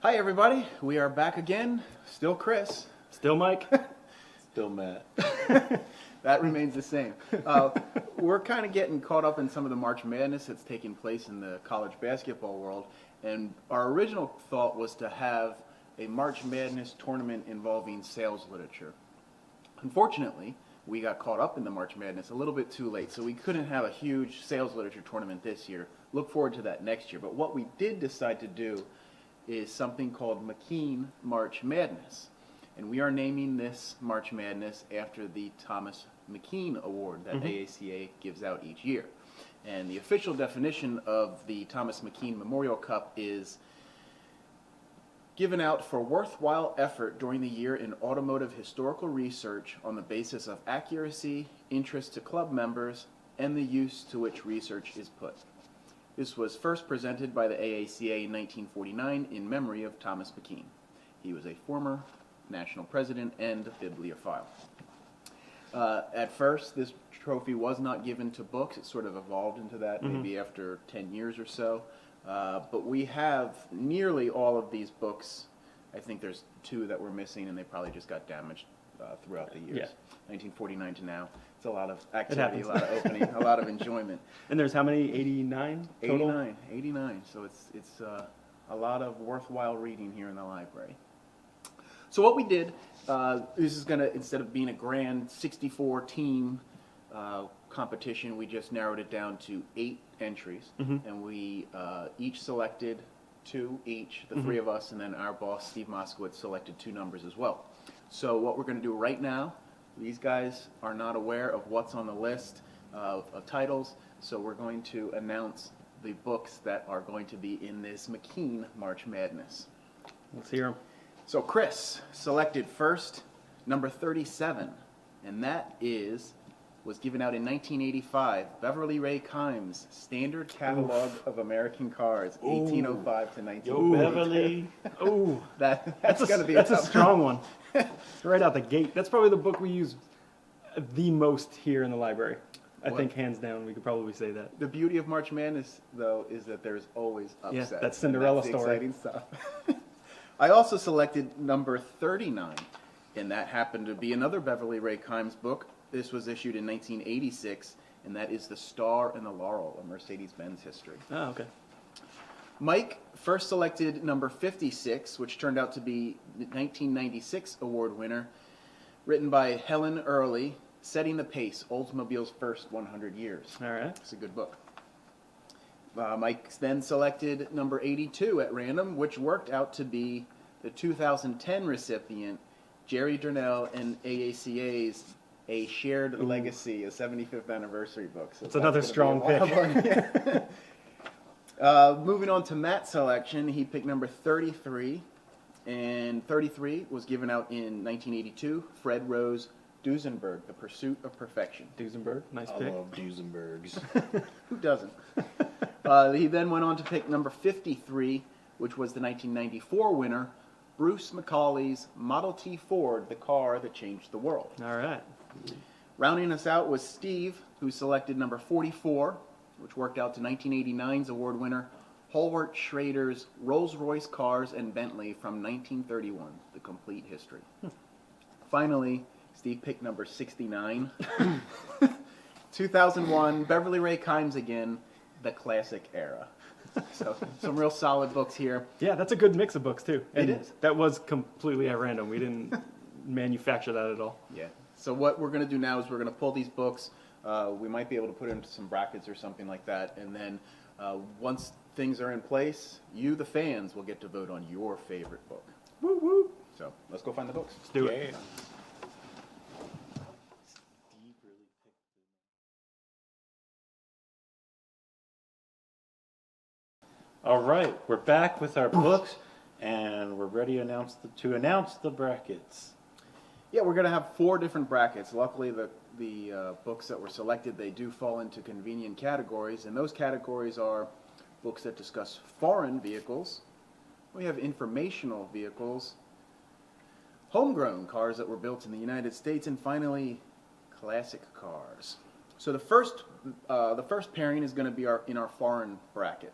Hi everybody, we are back again. Still Chris. Still Mike. Still Matt. That remains the same. We're kind of getting caught up in some of the March Madness that's taking place in the college basketball world, and our original thought was to have a March Madness tournament involving sales literature. Unfortunately, we got caught up in the March Madness a little bit too late, so we couldn't have a huge sales literature tournament this year. Look forward to that next year. But what we did decide to do is something called McKean March Madness. And we are naming this March Madness after the Thomas McKean Award that AACA gives out each year. And the official definition of the Thomas McKean Memorial Cup is given out for worthwhile effort during the year in automotive historical research on the basis of accuracy, interest to club members, and the use to which research is put. This was first presented by the AACA in 1949 in memory of Thomas McKean. He was a former national president and bibliophile. At first, this trophy was not given to books. It sort of evolved into that maybe after 10 years or so. But we have nearly all of these books. I think there's 2 that we're missing, and they probably just got damaged throughout the years. Yeah. 1949 to now. It's a lot of activity, a lot of opening, a lot of enjoyment. And there's how many? 89 total? 89. So it's a lot of worthwhile reading here in the library. So what we did, this is going to, instead of being a grand 64-team competition, we just narrowed it down to 8 entries. And we each selected 2 each, the 3 of us, and then our boss, Steve Moskowitz, selected 2 numbers as well. So what we're going to do right now, these guys are not aware of what's on the list of titles, so we're going to announce the books that are going to be in this McKean March Madness. Let's hear them. So Chris selected first number 37, and that was given out in 1985, Beverly Ray Kimes' Standard Catalog of American Cars, 1805 to 1940. Beverly. Oh, that's going to be a strong one. Right out the gate. That's probably the book we use the most here in the library. I think hands down we could probably say that. The beauty of March Madness, though, is that there's always upsets. Yeah, that Cinderella story. story. Exciting stuff. I also selected number 39, and that happened to be another Beverly Ray Kimes book. This was issued in 1986, and that is The Star and the Laurel, a Mercedes-Benz history. Oh, okay. Mike first selected number 56, which turned out to be the 1996 award winner, written by Helen Early, Setting the Pace, Oldsmobile's First 100 Years. All right. It's a good book. Mike then selected number 82 at random, which worked out to be the 2010 recipient, Jerry Durnell and AACA's A Shared Legacy, a 75th anniversary book. So it's another strong pick. Moving on to Matt's selection, he picked number 33, and 33 was given out in 1982, Fred Rose, Duesenberg, The Pursuit of Perfection. Duesenberg, nice I pick. love Duesenbergs. Who doesn't? He then went on to pick number 53, which was the 1994 winner, Bruce McCauley's Model T Ford, the car that changed the world. All right. Rounding us out was Steve, who selected number 44, which worked out to 1989's award winner, Holwart Schrader's Rolls-Royce Cars and Bentley from 1931, The Complete History. Finally, Steve picked number 69. 2001, Beverly Ray Kimes again, The Classic Era. So some real solid books here. Yeah, that's a good mix of books, too. And It is. That was completely at random. We didn't manufacture that at all. Yeah. So what we're going to do now is we're going to pull these books. We might be able to put into some brackets or something like that. And then once things are in place, you, the fans, will get to vote on your favorite book. Woo woo. So let's go find the books. Let's do it. All right, we're back with our books, and we're ready to announce the brackets. Yeah, we're going to have 4 different brackets. Luckily, the books that were selected, they do fall into convenient categories, and those categories are books that discuss foreign vehicles. We have informational vehicles, homegrown cars that were built in the United States, and finally, classic cars. So the first pairing is going to be in our foreign bracket.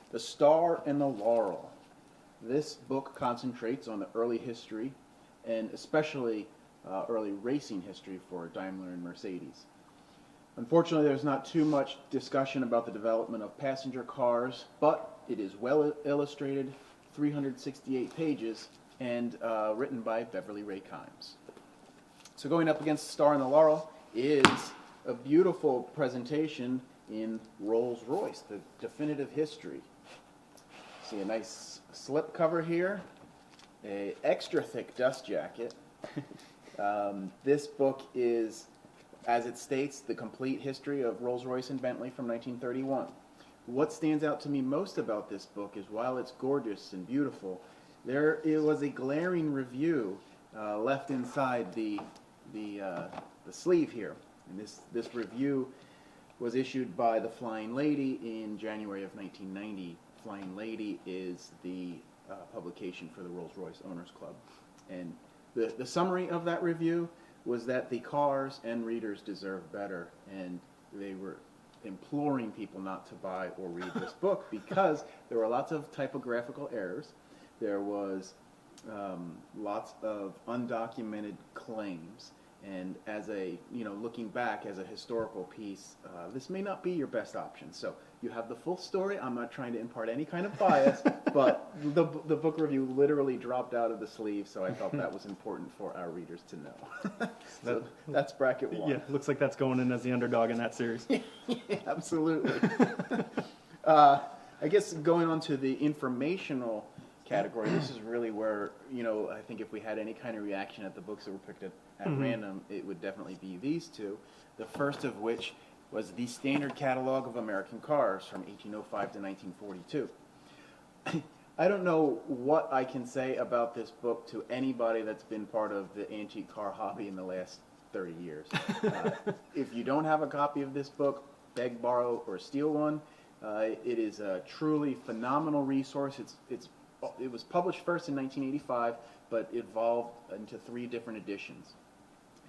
The Star and the Laurel. This book concentrates on the early history, and especially early racing history for Daimler and Mercedes. Unfortunately, there's not too much discussion about the development of passenger cars, but it is well illustrated, 368 pages, and written by Beverly Ray Kimes. So going up against Star and the Laurel is a beautiful presentation in Rolls-Royce, the definitive history. See a nice slip cover here, a extra thick dust jacket. This book is, as it states, the complete history of Rolls-Royce and Bentley from 1931. What stands out to me most about this book is while it's gorgeous and beautiful, there was a glaring review left inside the sleeve here. And this review was issued by the Flying Lady in January of 1990. Flying Lady is the publication for the Rolls-Royce Owners Club. And the summary of that review was that the cars and readers deserve better, and they were imploring people not to buy or read this book because there were lots of typographical errors. There was lots of undocumented claims, and as a, looking back as a historical piece, this may not be your best option. So you have the full story. I'm not trying to impart any kind of bias, but the book review literally dropped out of the sleeve, so I felt that was important for our readers to know. So that's bracket one. Yeah, looks like that's going in as the underdog in that series. Yeah, absolutely. I guess going on to the informational category, this is really where, I think if we had any kind of reaction at the books that were picked at random, it would definitely be these two. The first of which was the Standard Catalog of American Cars from 1805 to 1942. I don't know what I can say about this book to anybody that's been part of the antique car hobby in the last 30 years. If you don't have a copy of this book, beg, borrow, or steal one. It is a truly phenomenal resource. It was published first in 1985, but evolved into 3 different editions.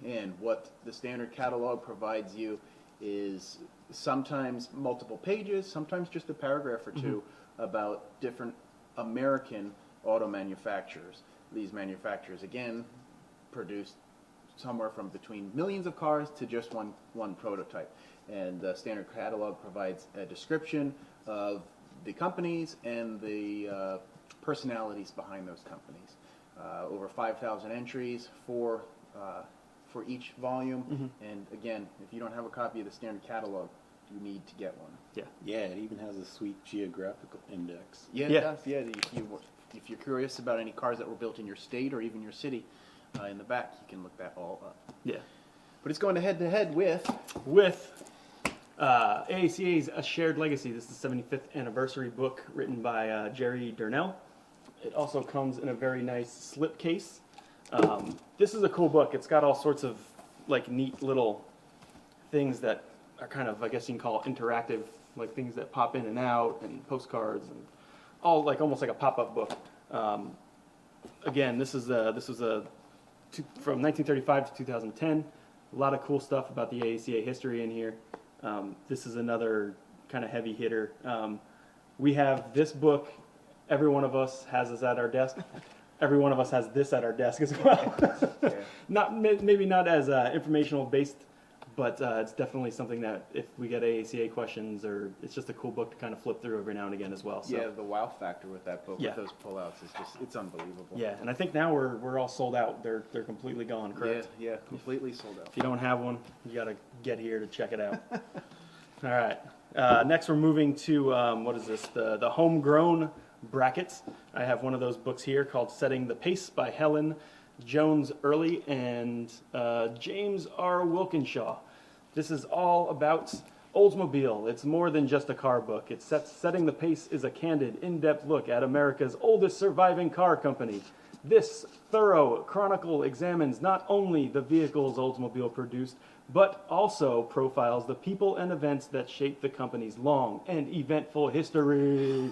And what the Standard Catalog provides you is sometimes multiple pages, sometimes just a paragraph or two about different American auto manufacturers. These manufacturers, again, produced somewhere from between millions of cars to just one prototype. And the Standard Catalog provides a description of the companies and the personalities behind those companies. Over 5,000 entries for each volume. And again, if you don't have a copy of the Standard Catalog, you need to get one. Yeah, it even has a sweet geographical index. Yeah, it does. Yeah, if you're curious about any cars that were built in your state or even your city, in the back, you can look that all up. Yeah. But it's going head-to-head with AACA's A Shared Legacy. This is the 75th anniversary book written by Jerry Durnell. It also comes in a very nice slipcase. This is a cool book. It's got all sorts of neat little things that are kind of, I guess you can call from things that pop in and out, and postcards, and all almost like a pop-up book. Again, this was from 1935 to 2010. A lot of cool stuff about the AACA history in here. This is another kind of heavy hitter. We have this book. Every one of us has this at our desk. Every one of us has this at our desk as well. Yeah. Maybe not as informational based, but it's definitely something that if we get AACA questions, or it's just a cool book to kind of flip through every now and again as well. So. Yeah, the wow factor with that book, with those pullouts, is it's unbelievable. Yeah, and I think now we're all sold out. They're completely gone, correct? Yeah, completely sold out. If you don't have one, you got to get here to check it out. All right. Next, we're moving to what is this? The homegrown brackets. I have one of those books here called Setting the Pace by Helen Jones Early and James R. Wilkinshaw. This is all about Oldsmobile. It's more than just a car book. Setting the Pace is a candid, in-depth look at America's oldest surviving car company. This thorough chronicle examines not only the vehicles Oldsmobile produced, but also profiles the people and events that shaped the company's long and eventful history.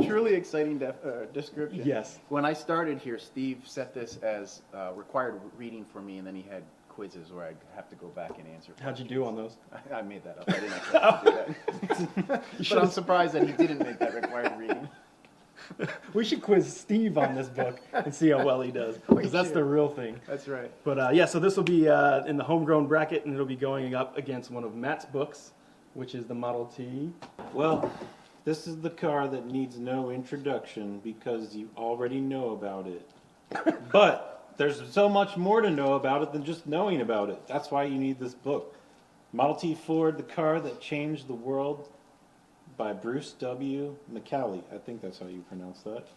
Truly exciting description. Yes. When I started here, Steve set this as required reading for me, and then he had quizzes where I have to go back and answer. How'd you do on those? I made that up. I didn't actually have to do that. But I'm surprised that he didn't make that required reading. We should quiz Steve on this book and see how well he does, because that's the real thing. That's right. But yeah, so this will be in the homegrown bracket, and it'll be going up against one of Matt's books, which is the Model T. Well, this is the car that needs no introduction because you already know about it. But there's so much more to know about it than just knowing about it. That's why you need this book. Model T Ford, the car that changed the world, by Bruce W. McCallie. I think that's how you pronounce that.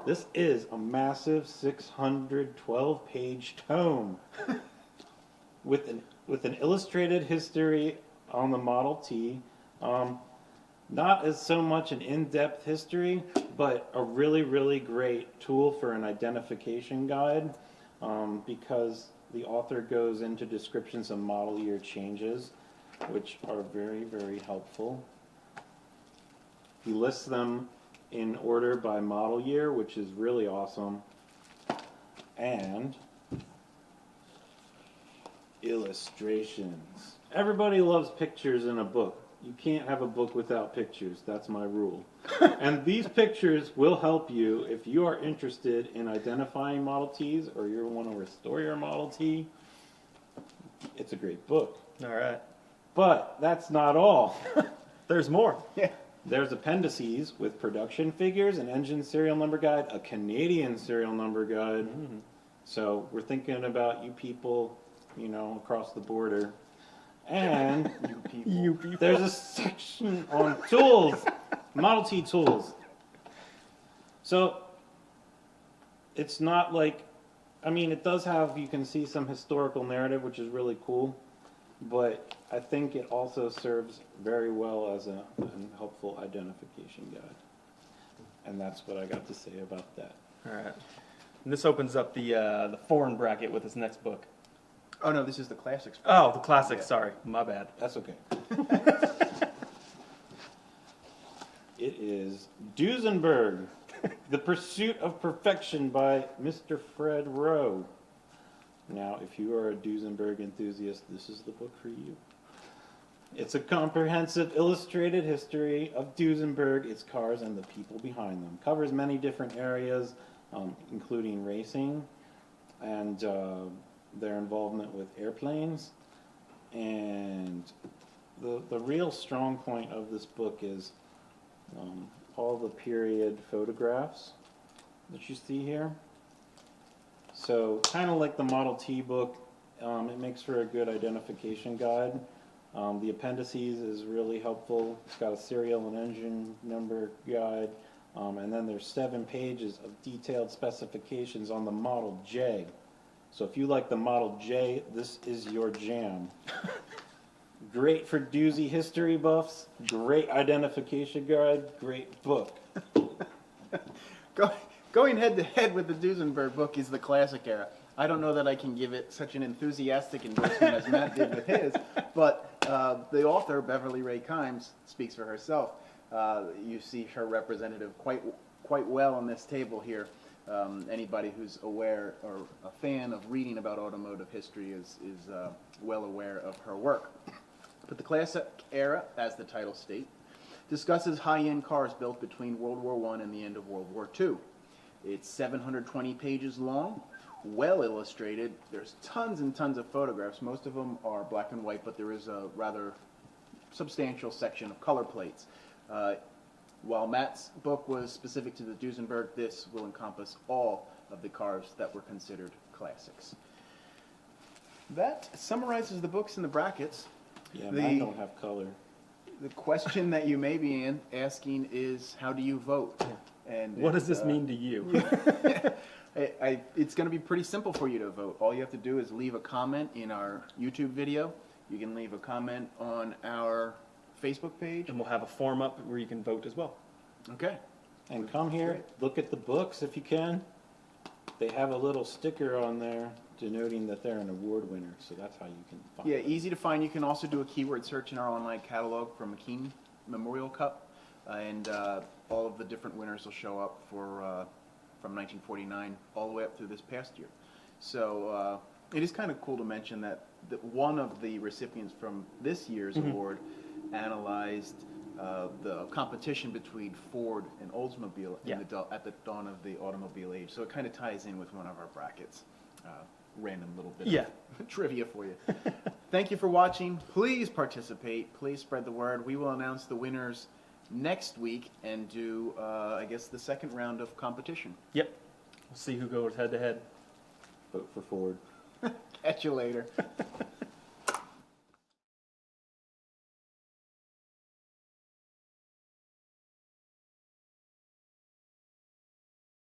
This is a massive 612-page tome with an illustrated history on the Model T. Not as so much an in-depth history, but a really, really great tool for an identification guide, because the author goes into descriptions of model year changes, which are very, very helpful. He lists them in order by model year, which is really awesome. And illustrations. Everybody loves pictures in a book. You can't have a book without pictures. That's my rule. And these pictures will help you if you are interested in identifying Model Ts or you want to restore your Model T. It's a great book. All right. But that's not all. There's more. Yeah. There's appendices with production figures, an engine serial number guide, a Canadian serial number guide. Mm-hmm. So we're thinking about you people, across the border. And You people. there's a section on tools, Model T tools. So it's not like, it does have, you can see some historical narrative, which is really cool. But I think it also serves very well as a helpful identification guide. And that's what I got to say about that. All right. And this opens up the foreign bracket with his next book. Oh no, this is the classics. Oh, the classics. Yeah. Sorry, my bad. That's okay. It is Duesenberg, The Pursuit of Perfection by Mr. Fred Rowe. Now, if you are a Duesenberg enthusiast, this is the book for you. It's a comprehensive illustrated history of Duesenberg, its cars, and the people behind them. Covers many different areas, including racing and their involvement with airplanes. And the real strong point of this book is all the period photographs that you see here. So kind of like the Model T book, it makes for a good identification guide. The appendices is really helpful. It's got a serial and engine number guide. And then there's 7 pages of detailed specifications on the Model J. So if you like the Model J, this is your jam. Great for doozy history buffs, great identification guide, great book. Going head to head with the Duesenberg book is the classic era. I don't know that I can give it such an enthusiastic endorsement as Matt did with his, but the author, Beverly Ray Kimes, speaks for herself. You see her representative quite well on this table here. Anybody who's aware or a fan of reading about automotive history is well aware of her work. But the classic era, as the title states, discusses high-end cars built between World War I and the end of World War II. It's 720 pages long, well illustrated. There's tons and tons of photographs. Most of them are black and white, but there is a rather substantial section of color plates. While Matt's book was specific to the Duesenberg, this will encompass all of the cars that were considered classics. That summarizes the books in the brackets. Yeah, mine don't have color. The question that you may be asking is, how do you vote? And What does this mean to you? It's going to be pretty simple for you to vote. All you have to do is leave a comment in our YouTube video. You can leave a comment on our Facebook page. And we'll have a form up where you can vote as well. Okay. And come here, look at the books if you can. They have a little sticker on there denoting that they're an award winner, so that's how you can find Yeah, them. easy to find. You can also do a keyword search in our online catalog for McKean Memorial Cup, and all of the different winners will show up for from 1949 all the way up through this past year. So It is kind of cool to mention that one of the recipients from this year's award analyzed the competition between Ford and Oldsmobile at the dawn of the automobile age. So it kind of ties in with one of our brackets. Random little bit of trivia for you. Thank you for watching. Please participate. Please spread the word. We will announce the winners next week and do, I guess, the second round of competition. Yep. We'll see who goes head to head. Vote for Ford. Catch you later.